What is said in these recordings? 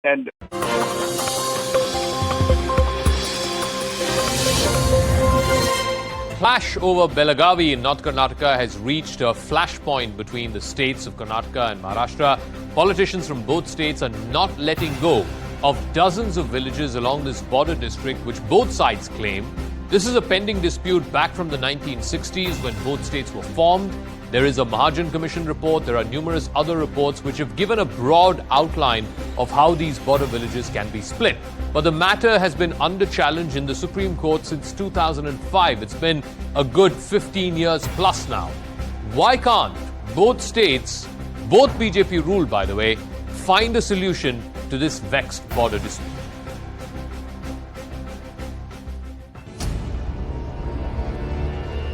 And Clash over Belagavi in North Karnataka has reached a flashpoint between the states of Karnataka and Maharashtra. Politicians from both states are not letting go of dozens of villages along this border district, which both sides claim. This is a pending dispute back from the 1960s when both states were formed. There is a Mahajan Commission report. There are numerous other reports which have given a broad outline of how these border villages can be split. But the matter has been under challenge in the Supreme Court since 2005. It's been a good 15 years plus now. Why can't both states, both BJP ruled by the way, find a solution to this vexed border dispute?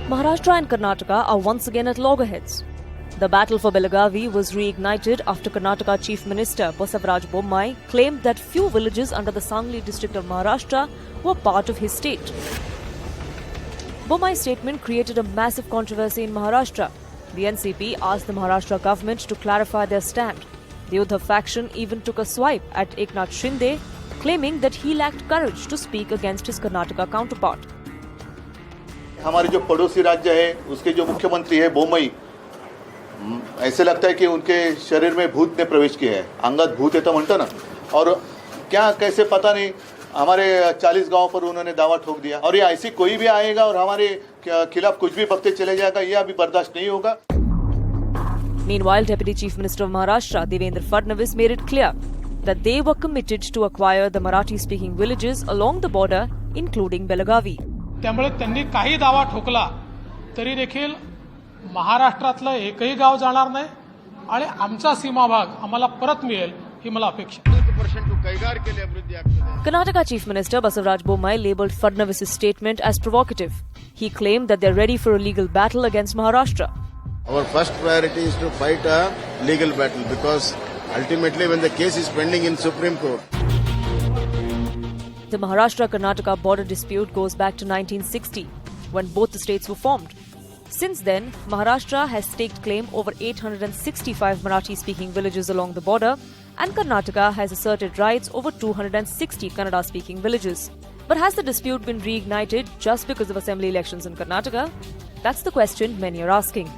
Maharashtra and Karnataka are once again at loggerheads. The battle for Belagavi was reignited after Karnataka Chief Minister Basavaraj Bommai claimed that few villages under the Sangli district of Maharashtra were part of his state. Bommai's statement created a massive controversy in Maharashtra. The NCP asked the Maharashtra government to clarify their stand. The Uddhav faction even took a swipe at Eknath Shinde, claiming that he lacked courage to speak against his Karnataka counterpart. हमारे जो पड़ोसी राज्य है उसके जो मुख्यमंत्री है बोम्मई, ऐसे लगता है कि उनके शरीर में भूत ने प्रवेश किया है. अंगद भूत है तो म्हणतो ना. और क्या कैसे पता नहीं, हमारे 40 गांव पर उन्होंने दावा ठोक दिया. और ये ऐसी कोई भी आएगा और हमारे खिलाफ कुछ भी बकते चले जाएगा, ये अभी बर्दाश्त नहीं होगा. Meanwhile, Deputy Chief Minister of Maharashtra Devendra Fadnavis made it clear that they were committed to acquire the Marathi-speaking villages along the border, including Belagavi. त्यामुळे त्यांनी काही दावा ठोकला तरी देखील महाराष्ट्रातलं एकही गाव जाणार नाही आणि आमचा सीमा भाग आम्हाला परत मिळेल ही मला अपेक्षा आहे. Karnataka Chief Minister Basavaraj Bommai labelled Fadnavis' statement as provocative. He claimed that they're ready for a legal battle against Maharashtra. Our first priority is to fight a legal battle because ultimately when the case is pending in Supreme Court. The Maharashtra-Karnataka border dispute goes back to 1960, when both the states were formed. Since then, Maharashtra has staked claim over 865 Marathi-speaking villages along the border, and Karnataka has asserted rights over 260 Kannada-speaking villages. But has the dispute been reignited just because of assembly elections in Karnataka? That's the question many are asking.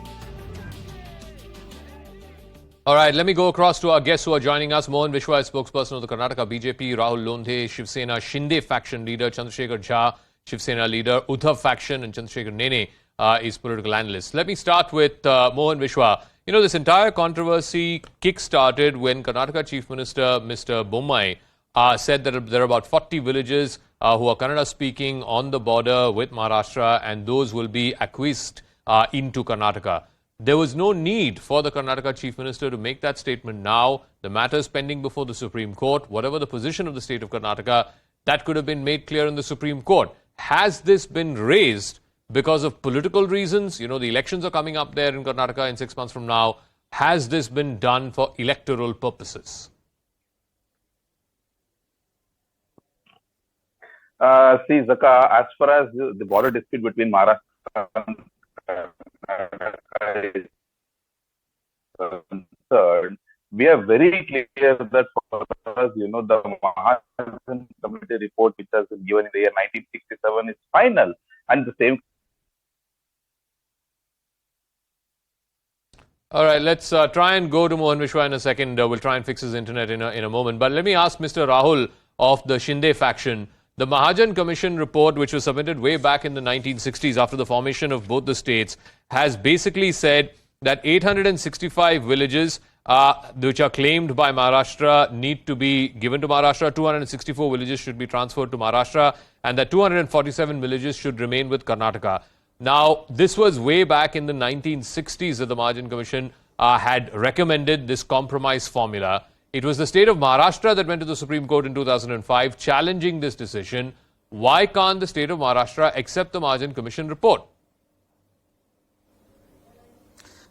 All right, let me go across to our guests who are joining us. Mohan Vishwa is spokesperson of the Karnataka BJP, Rahul Londhe, Shiv Sena Shinde faction leader, Chandrasekhar Jha, Shiv Sena leader, Uddhav faction, and Chandrasekhar Nene is political analyst. Let me start with Mohan Vishwa. You know, this entire controversy kick-started when Karnataka Chief Minister Mr. Bommai said that there are about 40 villages who are Kannada-speaking on the border with Maharashtra, and those will be acquiesced into Karnataka. There was no need for the Karnataka Chief Minister to make that statement now. The matter is pending before the Supreme Court. Whatever the position of the state of Karnataka, that could have been made clear in the Supreme Court. Has this been raised because of political reasons? You know, the elections are coming up there in Karnataka in 6 months from now. Has this been done for electoral purposes? see, Zaka, as far as the border dispute between Maharashtra and Karnataka is concerned, we are very clear that for us, you know, the Mahajan Committee report, which has been given in the year 1967, is final. And the same. All right, let's try and go to Mohan Vishwa in a second. We'll try and fix his internet in a moment. But let me ask Mr. Rahul of the Shinde faction. The Mahajan Commission report, which was submitted way back in the 1960s after the formation of both the states, has basically said that 865 villages which are claimed by Maharashtra need to be given to Maharashtra. 264 villages should be transferred to Maharashtra, and that 247 villages should remain with Karnataka. Now, this was way back in the 1960s that the Mahajan Commission had recommended this compromise formula. It was the state of Maharashtra that went to the Supreme Court in 2005 challenging this decision. Why can't the state of Maharashtra accept the Mahajan Commission report?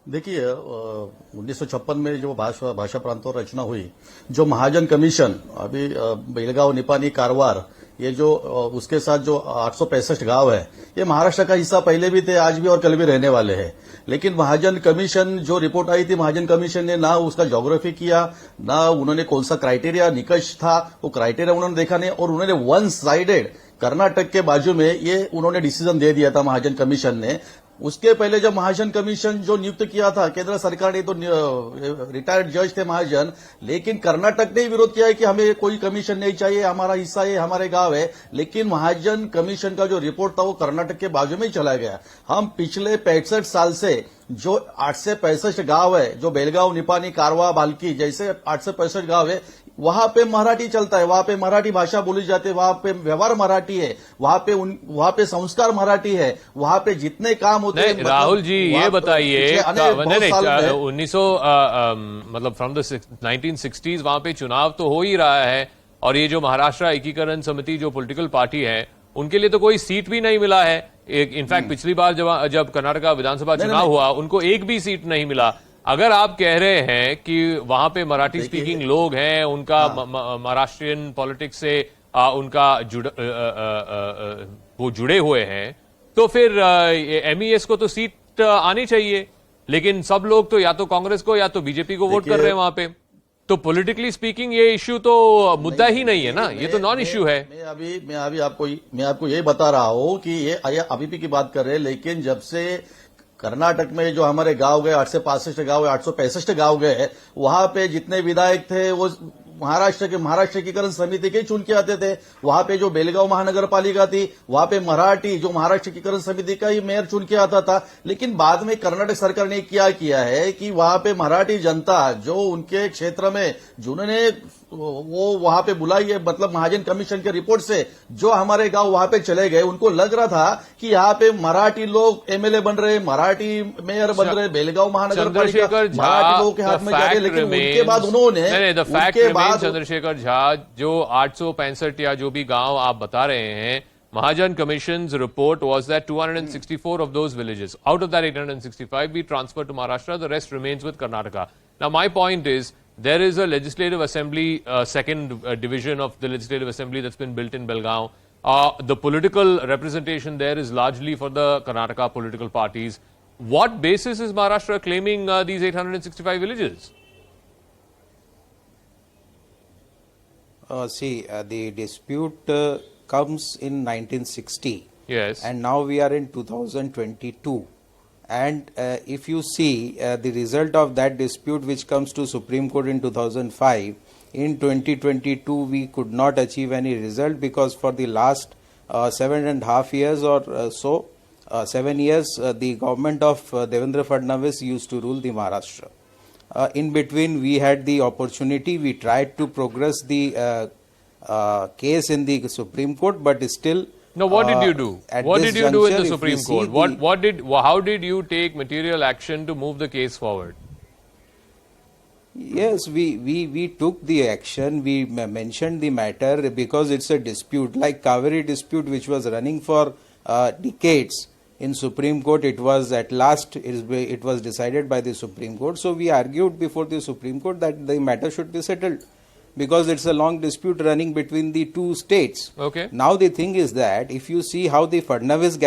देखिए 1956 में जो भाषा प्रांतों रचना हुई, जो महाजन commission अभी बेलगांव, निपानी, कारवार ये जो उसके साथ जो 865 गांव है, ये महाराष्ट्र का हिस्सा पहले भी थे, आज भी और कल भी रहने वाले हैं। लेकिन महाजन कमीशन जो रिपोर्ट आई थी, महाजन कमीशन ने ना उसका ज्योग्राफी किया, ना उन्होंने कौन सा क्राइटेरिया निकष था, वो क्राइटेरिया उन्होंने देखा नहीं, और उन्होंने वन साइडेड कर्नाटक के बाजू में ये उन्होंने डिसीजन दे दिया था महाजन कमीशन ने। उसके पहले जब महाजन कमीशन जो नियुक्त किया था केंद्र सरकार ने, तो रिटायर्ड जज थे महाजन, लेकिन कर्नाटक ने विरोध किया है कि हमें कोई कमीशन नहीं चाहिए, हमारा हिस्सा है, हमारे गांव है। लेकिन महाजन कमीशन का जो रिपोर्ट था वो कर्नाटक के बाजू में ही चला गया। हम पिछले 65 साल से जो 865 गांव है, जो बेलगांव, निपानी, कारवा, बाल्की जैसे 865 गांव है, वहां पे मराठी चलता है, वहां पे मराठी भाषा बोली जाती है, वहां पे व्यवहार मराठी है, वहां पे संस्कार मराठी है, वहां पे जितने काम होते हैं। राहुल जी ये बताइए, 1900 मतलब फ्रॉम द 1960s वहां पे चुनाव तो हो ही रहा है, और ये जो महाराष्ट्र एकीकरण समिति जो पॉलिटिकल पार्टी है, उनके लिए तो कोई सीट भी नहीं मिला है। इनफैक्ट पिछली बार जब कर्नाटका विधानसभा चुनाव हुआ, उनको एक भी सीट नहीं मिला। अगर आप कह रहे हैं कि वहां पे मराठी स्पीकिंग लोग हैं, उनका महाराष्ट्रियन पॉलिटिक्स से उनका वो जुड़े हुए हैं, तो फिर एमईएस को तो सीट आनी चाहिए। लेकिन सब लोग तो या तो कांग्रेस को या तो बीजेपी को वोट कर रहे हैं वहां पे। तो पॉलिटिकली स्पीकिंग ये इश्यू तो मुद्दा ही नहीं है ना, ये तो नॉन इश्यू है। मैं अभी आपको ये बता रहा हूं कि ये अभी की बात कर रहे हैं, लेकिन जब से कर्नाटक में जो हमारे गांव गए, 865 गांव गए, 865 गांव गए, वहां पे जितने विधायक थे वो महाराष्ट्र एकीकरण समिति के चुन के आते थे। वहां पे जो बेलगांव महानगर पालिका थी, वहां पे मराठी जो महाराष्ट्र एकीकरण समिति का ही मेयर चुन के आता था। लेकिन बाद में कर्नाटक सरकार ने क्या किया है कि वहां पे मराठी जनता जो उनके क्षेत्र में जिन्होंने वो वहां पे बुलाई है, मतलब महाजन कमीशन के रिपोर्ट से जो हमारे गांव वहां पे चले गए, उनको लग रहा था कि यहाँ पे मराठी लोग एमएलए बन रहे, मराठी मेयर बन रहे, बेलगांव महानगर पालिका मराठी लोगों के हाथ में जाते। लेकिन उनके बाद उन्होंने चंद्रशेखर झा जो 865 या जो भी गांव आप बता रहे हैं, Mahajan Commission's report was that 264 of those villages, out of that 865, we transferred to Maharashtra, the rest remains with Karnataka. Now my point is, there is a legislative assembly, second division of the legislative assembly that's been built in Belgaum. The political representation there is largely for the Karnataka political parties. What basis is Maharashtra claiming these 865 villages? The dispute comes in 1960. Yes. And now we are in 2022. And if you see the result of that dispute which comes to Supreme Court in 2005, in 2022 we could not achieve any result because for the last 7.5 years or 7 years, the government of Devendra Fadnavis used to rule the Maharashtra. In between, we had the opportunity, we tried to progress the case in the Supreme Court, but still. No, what did you do? What did you do in the Supreme Court? How did you take material action to move the case forward? Yes, we took the action, we mentioned the matter because it's a dispute, like Kaveri dispute which was running for decades. In Supreme Court, it was at last, it was decided by the Supreme Court. So we argued before the Supreme Court that the matter should be settled because it's a long dispute running between the two states. Okay. Now the thing is that if you see how the Fadnavis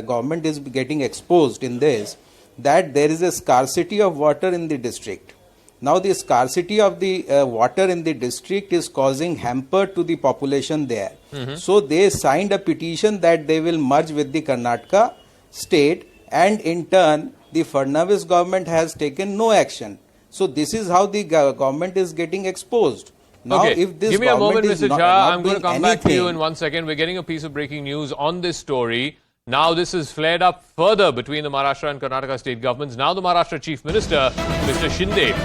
government is getting exposed in this, that there is a scarcity of water in the district. Now the scarcity of the water in the district is causing hamper to the population there. So they signed a petition that they will merge with the Karnataka state, and in turn the Fadnavis government has taken no action. So this is how the government is getting exposed. Now Okay. if this Give me a moment, government is Mr. not, Jha. not I'm going to doing come back to you anything- in 1 second. We're getting a piece of breaking news on this story. Now this is flared up further between the Maharashtra and Karnataka state governments. Now the Maharashtra Chief Minister, Mr. Shinde,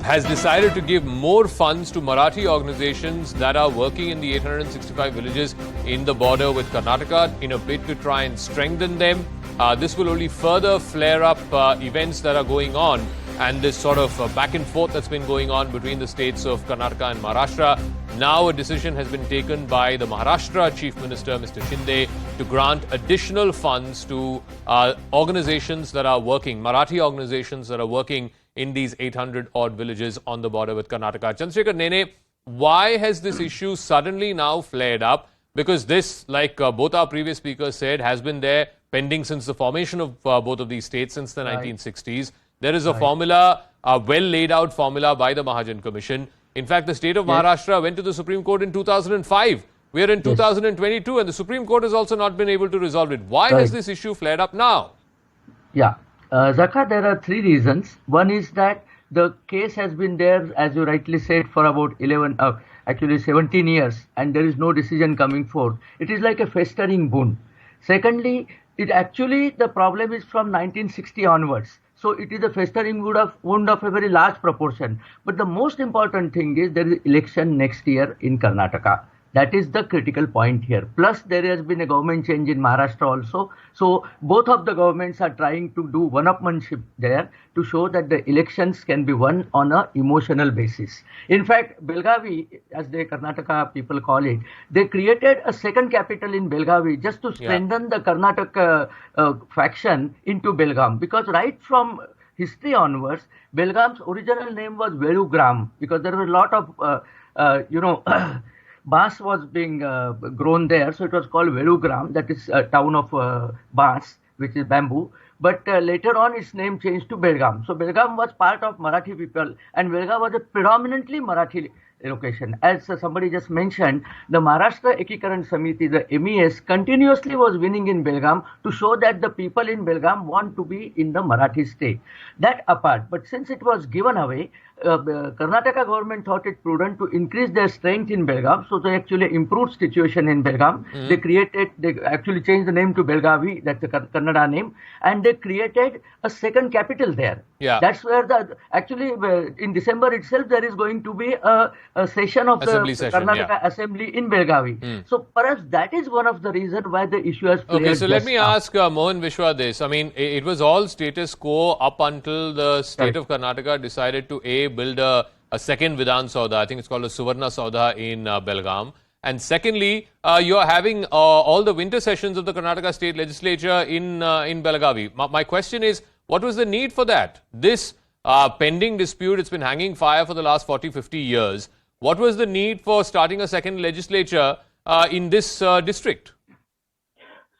has decided to give more funds to Marathi organizations that are working in the 865 villages in the border with Karnataka in a bid to try and strengthen them. This will only further flare up events that are going on and this sort of back and forth that's been going on between the states of Karnataka and Maharashtra. Now a decision has been taken by the Maharashtra Chief Minister, Mr. Shinde, to grant additional funds to organizations that are working, Marathi organizations that are working in these 800 odd villages on the border with Karnataka. Chandrasekhar Nene, why has this issue suddenly now flared up? Because this, like both our previous speakers said, has been there pending since the formation of both of these states since the 1960s. There is a formula, a well laid out formula by the Mahajan Commission. In fact, the state of Maharashtra went to the Supreme Court in 2005. We are in 2022 and the Supreme Court has also not been able to resolve it. Why has this issue flared up now? Yeah, Zaka, there are three reasons. One is that the case has been there, as you rightly said, for about 17 years, and there is no decision coming forth. It is like a festering wound. Secondly, the problem is from 1960 onwards. So it is a festering wound of a very large proportion. But the most important thing is there is election next year in Karnataka. That is the critical point here. Plus, there has been a government change in Maharashtra also. So, both of the governments are trying to do one-upmanship there to show that the elections can be won on an emotional basis. In fact, Belgavi, as the Karnataka people call it, they created a second capital in Belgavi just to strengthen the Karnataka faction into Belgaum. Because right from history onwards, Belgaum's original name was Velugram because there was a lot of, Bas was being grown there, so it was called Velugram, that is a town of Bas, which is bamboo. But later on, its name changed to Belgaum. So Belgaum was part of Marathi people, and Belgaum was a predominantly Marathi location. As somebody just mentioned, the Maharashtra Ekikaran Samiti, the MES, continuously was winning in Belgaum to show that the people in Belgaum want to be in the Marathi state. That apart, but since it was given away, Karnataka government thought it prudent to increase their strength in Belgaum, so they actually improved situation in Belgaum. They actually changed the name to Belgavi, that's the Kannada name, and they created a second capital there. Yeah. That's where in December itself there is going to be a session of Karnataka Assembly in Belgavi. So perhaps that is one of the reasons why the issue has played. Okay, so let me ask Mohan Vishwa this. I mean, it was all status quo up until the state of Karnataka decided to build a second Vidhan Sauda. I think it's called a Suvarna Sauda in Belgaum. And secondly, you are having all the winter sessions of the Karnataka state legislature in Belagavi. My question is, what was the need for that? This pending dispute, it's been hanging fire for the last 40-50 years. What was the need for starting a second legislature in this district?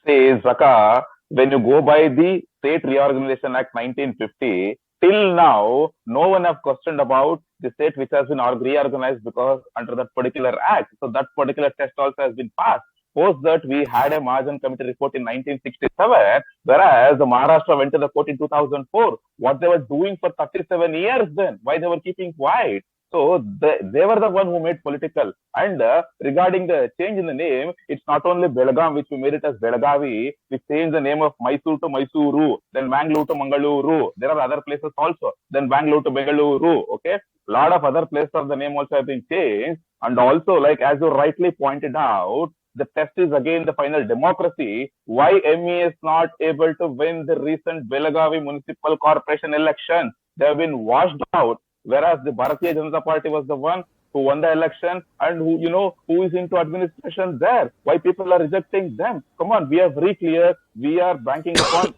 See, Zaka, when you go by the State Reorganization Act 1950, till now, no one has questioned about the state which has been reorganized because under that particular act. So that particular test also has been passed. Post that, we had a Mahajan Committee report in 1967, whereas the Maharashtra went to the court in 2004. What they were doing for 37 years then? Why they were keeping quiet? So they were the one who made political. And regarding the change in the name, it's not only Belgaum which we made it as Belagavi. We changed the name of Mysore to Mysuru, then Mangalore to Mangaluru. There are other places also. Then Bangalore to Bengaluru. Okay, a lot of other places of the name also have been changed. And also, like as you rightly pointed out, the test is again the final democracy. Why ME is not able to win the recent Belagavi Municipal Corporation election? They have been washed out. Whereas the Bharatiya Janata Party was the one who won the election and who is into administration there. Why people are rejecting them? Come on, we are very clear. We are banking upon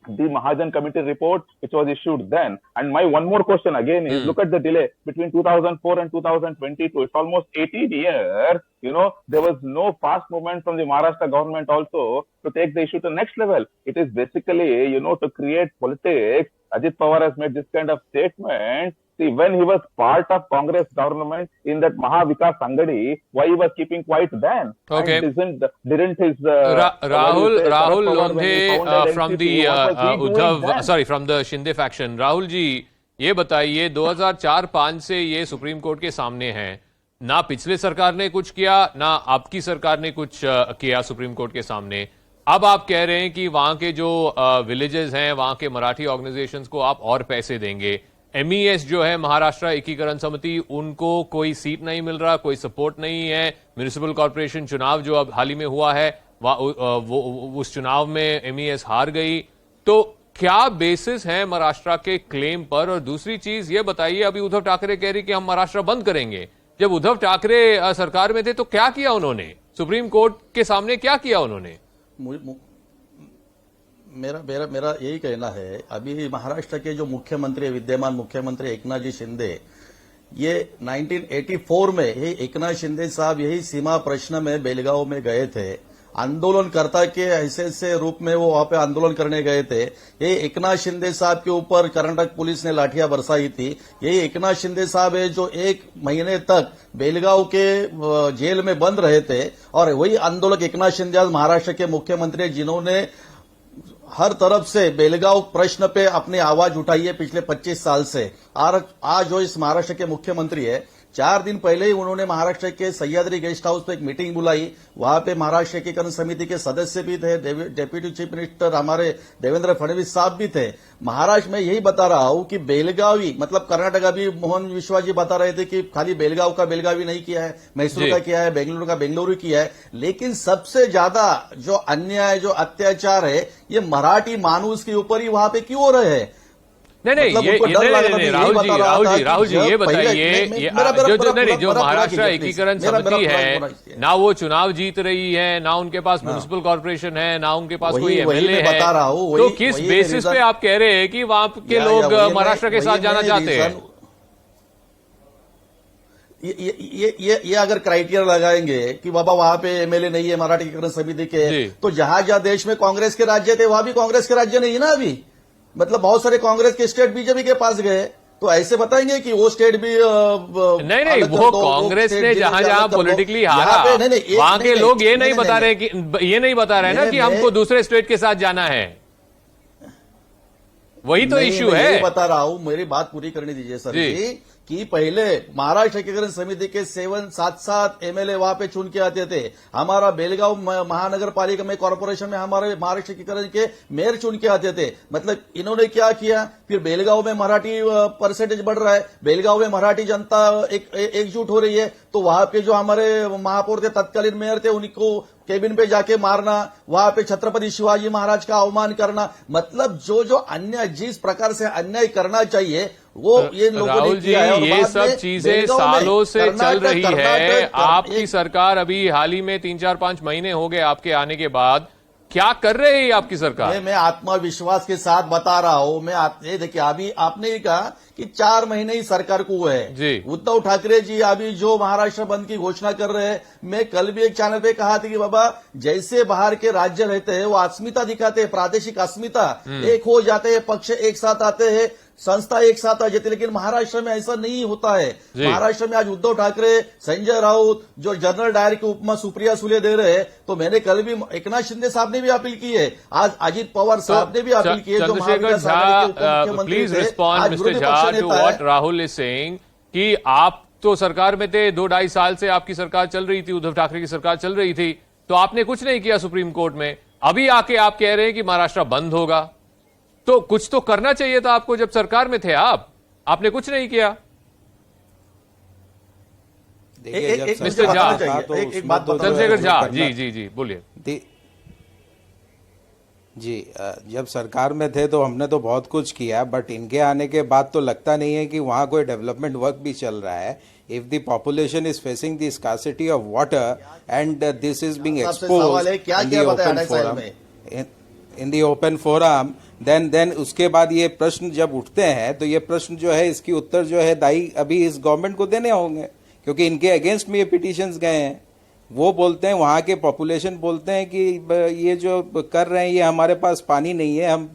the Mahajan Committee report which was issued then. And my one more question again is, look at the delay between 2004 and 2022. It's almost 18 years. There was no fast movement from the Maharashtra government also to take the issue to the next level. It is basically, to create politics. Ajit Pawar has made this kind of statement. See, when he was part of Congress government in that Mahavikas Sangli, why he was keeping quiet then? Okay. Didn't his Rahul Londhe from the Shinde faction. Rahul ji, ये बताइए 2004-5 से ये supreme court के सामने है. ना पिछले सरकार ने कुछ किया, ना आपकी सरकार ने कुछ किया सुप्रीम कोर्ट के सामने. अब आप कह रहे हैं कि वहां के जो विलेजेस हैं, वहां के मराठी ऑर्गेनाइजेशंस को आप और पैसे देंगे. MES जो है महाराष्ट्र एकीकरण समिति, उनको कोई सीट नहीं मिल रहा, कोई सपोर्ट नहीं है. म्युनिसिपल कॉर्पोरेशन चुनाव जो अब हाल ही में हुआ है, उस चुनाव में MES हार गई. तो क्या बेसिस है महाराष्ट्र के क्लेम पर? और दूसरी चीज ये बताइए, अभी उद्धव ठाकरे कह रही कि हम महाराष्ट्र बंद करेंगे. जब उद्धव ठाकरे सरकार में थे तो क्या किया उन्होंने? सुप्रीम कोर्ट के सामने क्या किया उन्होंने? मेरा यही कहना है, अभी महाराष्ट्र के जो मुख्यमंत्री, विद्यमान मुख्यमंत्री एकनाथ जी शिंदे, ये 1984 में यही एकनाथ शिंदे साहब यही सीमा प्रश्न में बेलगांव में गए थे, आंदोलनकर्ता के हैसियत से रूप में वो वहां पे आंदोलन करने गए थे। यही एकनाथ शिंदे साहब के ऊपर कर्नाटक पुलिस ने लाठियां बरसाई थी। यही एकनाथ शिंदे साहब है जो 1 महीने तक बेलगांव के जेल में बंद रहे थे, और वही आंदोलक एकनाथ शिंदे आज महाराष्ट्र के मुख्यमंत्री जिन्होंने हर तरफ से बेलगांव प्रश्न पे अपनी आवाज उठाई है पिछले 25 साल से। आज जो इस महाराष्ट्र के मुख्यमंत्री है, 4 दिन पहले ही उन्होंने महाराष्ट्र के सह्याद्री गेस्ट हाउस पे एक मीटिंग बुलाई। वहां पे महाराष्ट्र एकीकरण समिति के सदस्य भी थे, डेप्यूटी चीफ मिनिस्टर हमारे देवेंद्र फडणवीस साहब भी थे। महाराष्ट्र में यही बता रहा हूं कि बेलगावी मतलब कर्नाटक, अभी मोहन विश्वास जी बता रहे थे कि खाली बेलगांव का बेलगावी नहीं किया है, मैसूर का किया है, बेंगलुरु का बेंगलुरु किया है, लेकिन सबसे ज्यादा जो अन्याय जो अत्याचार है ये मराठी मानुस के ऊपर ही वहां पे क्यों हो रहे हैं। नहीं, राहुल जी ये बताइए, जो महाराष्ट्र एकीकरण समिति है ना, वो चुनाव जीत रही है, ना उनके पास म्युनिसिपल कॉर्पोरेशन है, ना उनके पास कोई एमएलए है, तो किस बेसिस पे आप कह रहे हैं कि वहां के लोग महाराष्ट्र के साथ जाना चाहते हैं? ये अगर क्राइटेरिया लगाएंगे कि बाबा वहां पे एमएलए नहीं है मराठी एकीकरण समिति के, तो जहां जहां देश में कांग्रेस के राज्य थे वहां भी कांग्रेस के राज्य नहीं है ना अभी। मतलब बहुत सारे कांग्रेस के स्टेट बीजेपी के पास गए, तो ऐसे बताएंगे कि वो स्टेट भी नहीं, वो कांग्रेस ने जहां जहां पॉलिटिकली हारा, वहां के लोग ये नहीं बता रहे ना कि हमको दूसरे स्टेट के साथ जाना है। वही तो इश्यू है। बता रहा हूं, मेरी बात पूरी करने दीजिए सर जी, कि पहले महाराष्ट्र एकीकरण समिति के 7 एमएलए वहां पे चुन के आते थे। हमारा बेलगांव महानगर पालिका में कॉर्पोरेशन में हमारे महाराष्ट्र एकीकरण के मेयर चुन के आते थे। मतलब इन्होंने क्या किया, फिर बेलगांव में मराठी परसेंटेज बढ़ रहा है, बेलगांव में मराठी जनता एकजुट हो रही है, तो वहां पे जो हमारे महापौर थे, तत्कालीन मेयर थे, उनको केबिन पे जाके मारना, वहां पे छत्रपति शिवाजी महाराज का अवमान करना, मतलब जो अन्याय जिस प्रकार से अन्याय करना चाहिए वो ये लोगों ने किया है। ये सब चीजें सालों से चल रही है। आपकी सरकार अभी हाल ही में 3-4-5 महीने हो गए आपके आने के बाद, क्या कर रही है आपकी सरकार? मैं आत्मविश्वास के साथ बता रहा हूं। मैं देखिए, अभी आपने ही कहा कि 4 महीने ही सरकार को हुए हैं। उद्धव ठाकरे जी अभी जो महाराष्ट्र बंद की घोषणा कर रहे हैं, मैं कल भी एक चैनल पे कहा था कि बाबा जैसे बाहर के राज्य रहते हैं वो अस्मिता दिखाते हैं, प्रादेशिक अस्मिता, एक हो जाते हैं, पक्ष एक साथ आते हैं, संस्था एक साथ आ जाती है, लेकिन महाराष्ट्र में ऐसा नहीं होता है। महाराष्ट्र में आज उद्धव ठाकरे, संजय राउत जो जनरल डायर की उपमा सुप्रिया सुले दे रहे हैं, तो मैंने कल भी एकनाथ शिंदे साहब ने भी अपील की है, आज अजित पवार साहब ने भी अपील की है, जो please respond mister Jha to what Rahul is saying कि आप तो सरकार में थे, 2-2.5 साल से आपकी सरकार चल रही थी, उद्धव ठाकरे की सरकार चल रही थी, तो आपने कुछ नहीं किया सुप्रीम कोर्ट में। अभी आके आप कह रहे हैं कि महाराष्ट्र बंद होगा, तो कुछ तो करना चाहिए था आपको जब सरकार में थे आपने कुछ नहीं किया। मिस्टर झा, चंद्रशेखर झा जी बोलिए। जी, जब सरकार में थे तो हमने तो बहुत कुछ किया, बट इनके आने के बाद तो लगता नहीं है कि वहाँ कोई डेवलपमेंट वर्क भी चल रहा है। If the population is facing the scarcity of water and this is being exposed in the open forum, then उसके बाद ये प्रश्न जब उठते हैं तो ये प्रश्न जो है इसकी उत्तर जो है दाई अभी इस गवर्नमेंट को देने होंगे, क्योंकि इनके अगेंस्ट में ये पिटीशंस गए हैं। वो बोलते हैं, वहाँ के पॉपुलेशन बोलते हैं कि ये जो कर रहे हैं ये हमारे पास पानी नहीं है, हम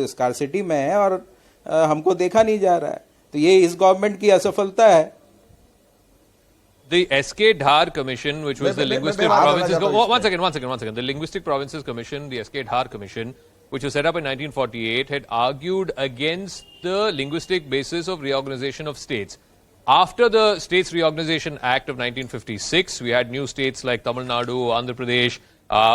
स्कार्सिटी में है और हमको देखा नहीं जा रहा है, तो ये इस गवर्नमेंट की असफलता है। The SK Dhar Commission, which was the Linguistic Provinces... One second. The Linguistic Provinces Commission, the SK Dhar Commission, which was set up in 1948, had argued against the linguistic basis of reorganization of states. After the States Reorganization Act of 1956, we had new states like Tamil Nadu, Andhra Pradesh,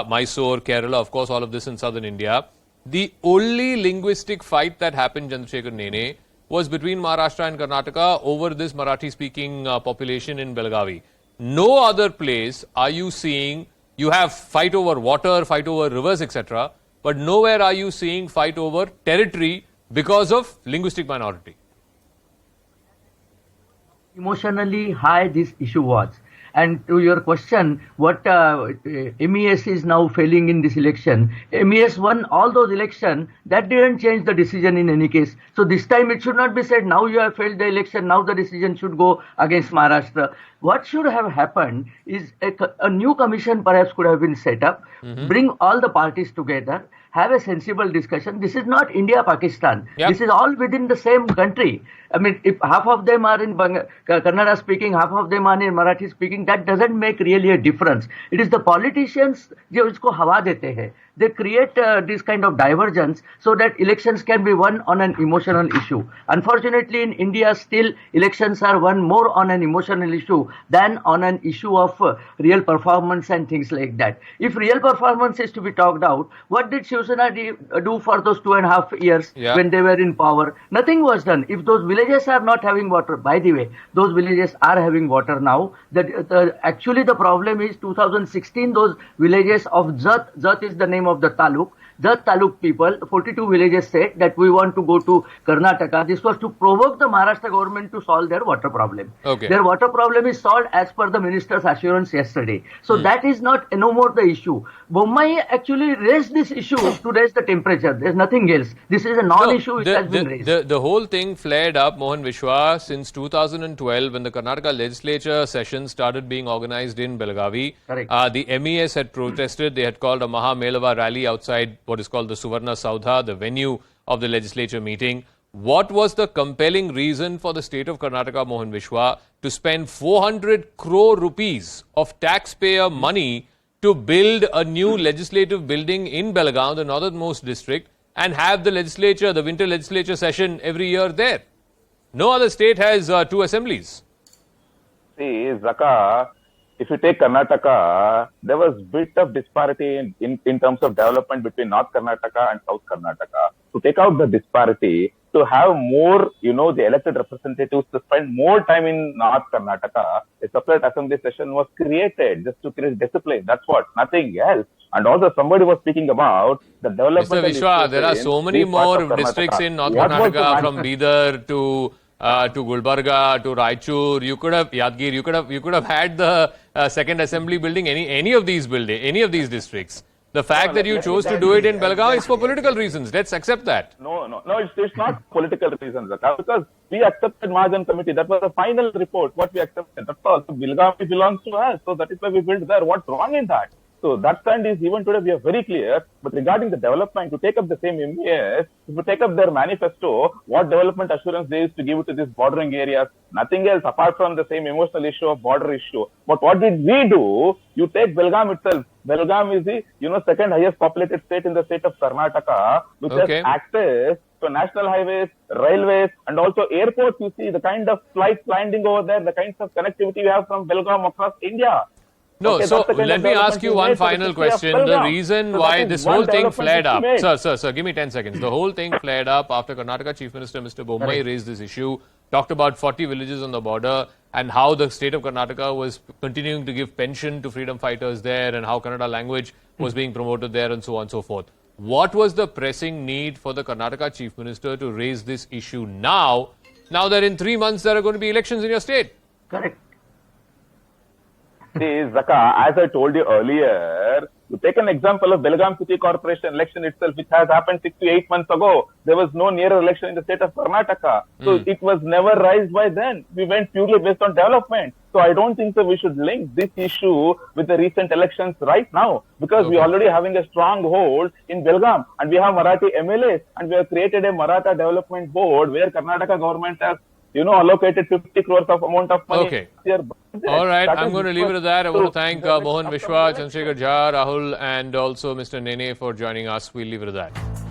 Mysore, Kerala, of course, all of this in southern India. The only linguistic fight that happened, Chandrasekhar Nene, was between Maharashtra and Karnataka over this Marathi-speaking population in Belagavi. No other place are you seeing, you have fight over water, fight over rivers, etc., but nowhere are you seeing fight over territory because of linguistic minority. Emotionally high this issue was. And to your question, what MES is now failing in this election, MES won all those elections. That didn't change the decision in any case. So this time it should not be said, now you have failed the election, now the decision should go against Maharashtra. What should have happened is a new commission perhaps could have been set up, bring all the parties together, have a sensible discussion. This is not India-Pakistan. Yep. This is all within the same country. I mean, if half of them are in Kannada speaking, half of them are in Marathi speaking, that doesn't make really a difference. It is the politicians जो इसको हवा देते हैं. They create this kind of divergence so that elections can be won on an emotional issue. Unfortunately, in India, still elections are won more on an emotional issue than on an issue of real performance and things like that. If real performance is to be talked out, what did Shiv Sena do for those 2.5 years when they were in power? Nothing was done. If those villages are not having water, by the way, those villages are having water now. Actually, the problem is 2016, those villages of Jat is the name of the taluk. The taluk people, 42 villages said that we want to go to Karnataka. This was to provoke the Maharashtra government to solve their water problem. Okay. Their water problem is solved as per the minister's assurance yesterday. So that is not no more the issue. Bommai actually raised this issue to raise the temperature. There's nothing else. This is a non-issue which has been raised. The whole thing flared up, Mohan Vishwa, since 2012 when the Karnataka legislature session started being organized in Belagavi. Correct. The MES had protested. They had called a Maha Melava rally outside what is called the Suvarna Saudha, the venue of the legislature meeting. What was the compelling reason for the state of Karnataka, Mohan Vishwa, to spend 400 crore rupees of taxpayer money to build a new legislative building in Belagavi, the northernmost district, and have the legislature, the winter legislature session every year there? No other state has two assemblies. See, Zaka, if you take Karnataka, there was bit of disparity in terms of development between North Karnataka and South Karnataka. To take out the disparity, to have more, the elected representatives to spend more time in North Karnataka, a separate assembly session was created just to create discipline. That's what, nothing else. And also somebody was speaking about the development. Mr. Vishwa, there are so many more districts in North Karnataka, from Bidar to Gulbarga, to Raichur. You could have Yadgir. You could have had the second assembly building any of these districts. The fact that you chose to do it in Belagavi is for political reasons. Let's accept that. No, it's not political reasons, because we accepted Mahajan committee. That was the final report, what we accepted. That's all. So Belagavi belongs to us. So that is why we built there. What's wrong in that? So that stand is, even today we are very clear. But regarding the development, to take up the same MES, if you take up their manifesto, what development assurance they used to give to these bordering areas, nothing else apart from the same emotional issue of border issue. But what did we do? You take Belgaum itself. Belgaum is the second highest populated state in the state of Karnataka, which has access to national highways, railways, and also airports. You see the kind of flights landing over there, the kinds of connectivity we have from Belgaum across India. No, so let me ask you one final question. The reason why this whole thing flared up, sir, give me 10 seconds. The whole thing flared up after Karnataka Chief Minister Mr. Bommai raised this issue, talked about 40 villages on the border and how the state of Karnataka was continuing to give pension to freedom fighters there and how Kannada language was being promoted there and so on and so forth. What was the pressing need for the Karnataka Chief Minister to raise this issue now that in 3 months there are going to be elections in your state? Correct. See, Zaka, as I told you earlier, you take an example of Belgaum City Corporation election itself, which has happened 6 to 8 months ago. There was no nearer election in the state of Karnataka. So it was never raised by then. We went purely based on development. So I don't think that we should link this issue with the recent elections right now, because we are already having a strong hold in Belgaum, and we have Marathi MLAs, and we have created a Maratha Development Board where Karnataka government has allocated 50 crores of amount of money. Okay. All right, I'm going to leave it at that. I want to thank Mohan Vishwa, Chandrasekhar Jha, Rahul, and also Mr. Nene for joining us. We'll leave it at that.